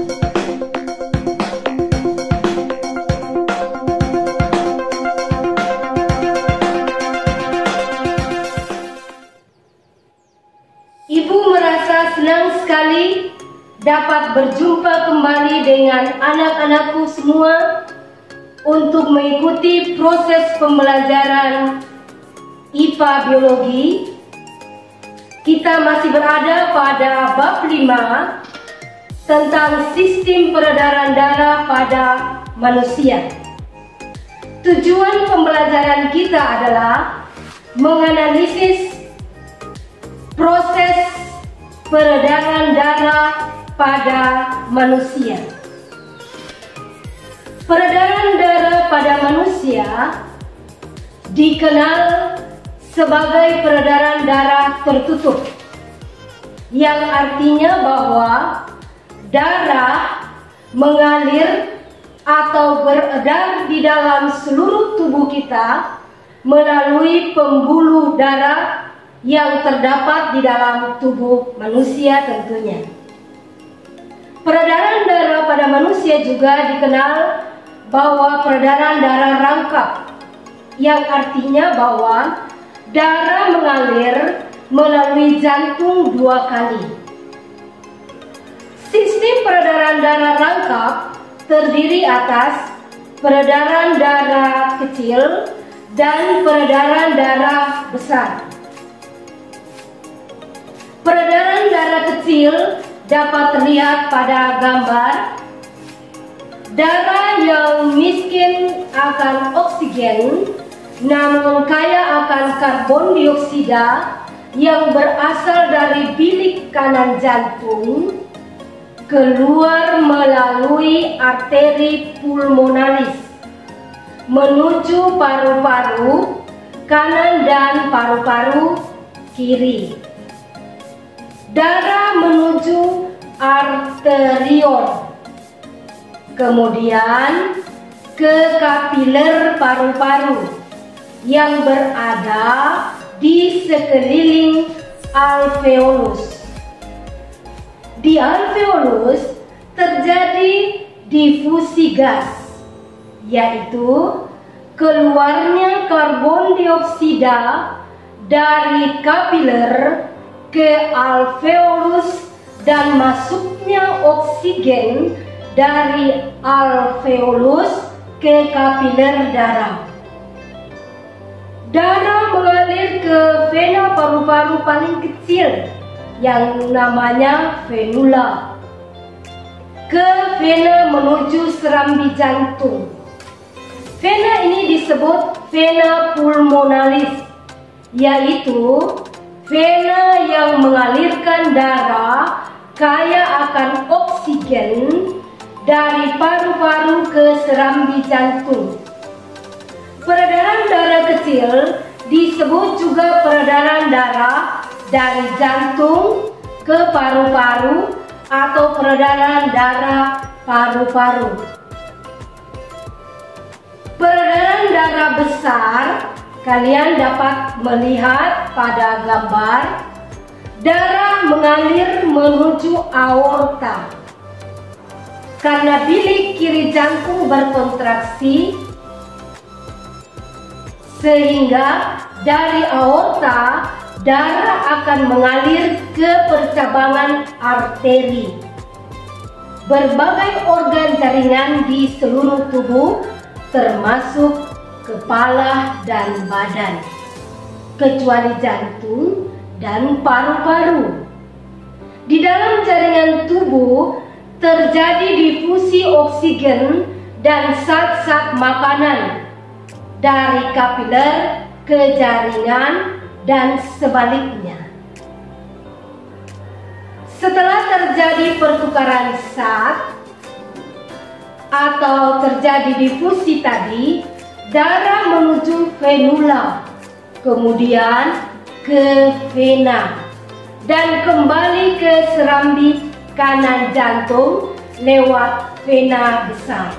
Ibu merasa senang sekali dapat berjumpa kembali dengan anak-anakku semua untuk mengikuti proses pembelajaran IPA Biologi. Kita masih berada pada bab 5 tentang sistem peredaran darah pada manusia. Tujuan pembelajaran kita adalah menganalisis proses peredaran darah pada manusia. Peredaran darah pada manusia dikenal sebagai peredaran darah tertutup, yang artinya bahwa darah mengalir atau beredar di dalam seluruh tubuh kita melalui pembuluh darah yang terdapat di dalam tubuh manusia tentunya. Peredaran darah pada manusia juga dikenal bahwa peredaran darah rangkap, yang artinya bahwa darah mengalir melalui jantung 2 kali. Sistem peredaran darah rangkap terdiri atas peredaran darah kecil dan peredaran darah besar. Peredaran darah kecil dapat terlihat pada gambar. Darah yang miskin akan oksigen namun kaya akan karbon dioksida yang berasal dari bilik kanan jantung keluar melalui arteri pulmonalis menuju paru-paru kanan dan paru-paru kiri. Darah menuju arteriol, kemudian ke kapiler paru-paru yang berada di sekeliling alveolus. Di alveolus terjadi difusi gas, yaitu keluarnya karbon dioksida dari kapiler ke alveolus dan masuknya oksigen dari alveolus ke kapiler darah. Darah mengalir ke vena paru-paru paling kecil yang namanya venula, ke vena menuju serambi jantung. Vena ini disebut vena pulmonalis, yaitu vena yang mengalirkan darah kaya akan oksigen dari paru-paru ke serambi jantung. Peredaran darah kecil disebut juga peredaran darah dari jantung ke paru-paru atau peredaran darah paru-paru. Peredaran darah besar kalian dapat melihat pada gambar. Darah mengalir menuju aorta. Karena bilik kiri jantung berkontraksi, sehingga dari aorta darah akan mengalir ke percabangan arteri. Berbagai organ jaringan di seluruh tubuh termasuk kepala dan badan, kecuali jantung dan paru-paru. Di dalam jaringan tubuh terjadi difusi oksigen dan zat-zat makanan dari kapiler ke jaringan dan sebaliknya. Setelah terjadi pertukaran zat atau terjadi difusi tadi, darah menuju venula, kemudian ke vena, dan kembali ke serambi kanan jantung lewat vena besar.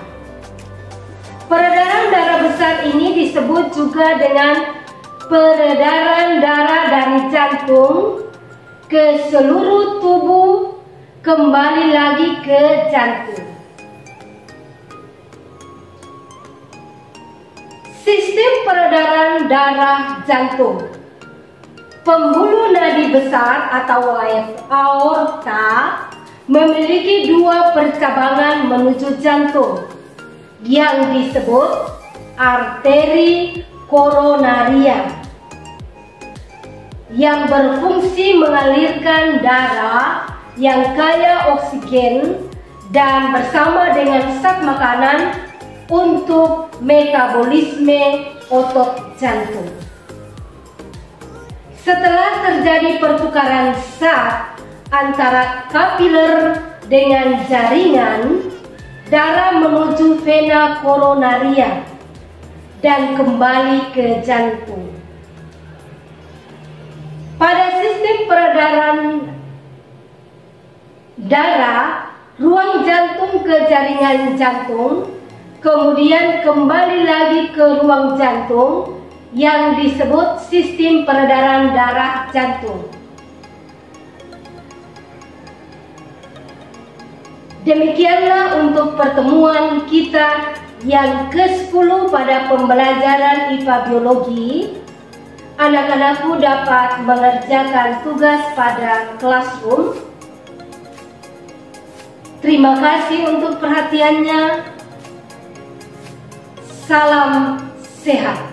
Peredaran darah besar ini disebut juga dengan peredaran darah dari jantung ke seluruh tubuh kembali lagi ke jantung. Sistem peredaran darah jantung. Pembuluh nadi besar atau aorta memiliki dua percabangan menuju jantung yang disebut arteri koronaria yang berfungsi mengalirkan darah yang kaya oksigen dan bersama dengan zat makanan untuk metabolisme otot jantung. Setelah terjadi pertukaran zat antara kapiler dengan jaringan, darah menuju vena koronaria dan kembali ke jantung. Pada sistem peredaran darah, ruang jantung ke jaringan jantung, kemudian kembali lagi ke ruang jantung yang disebut sistem peredaran darah jantung. Demikianlah untuk pertemuan kita yang ke-10 pada pembelajaran IPA Biologi. Anak-anakku dapat mengerjakan tugas pada classroom. Terima kasih untuk perhatiannya. Salam sehat.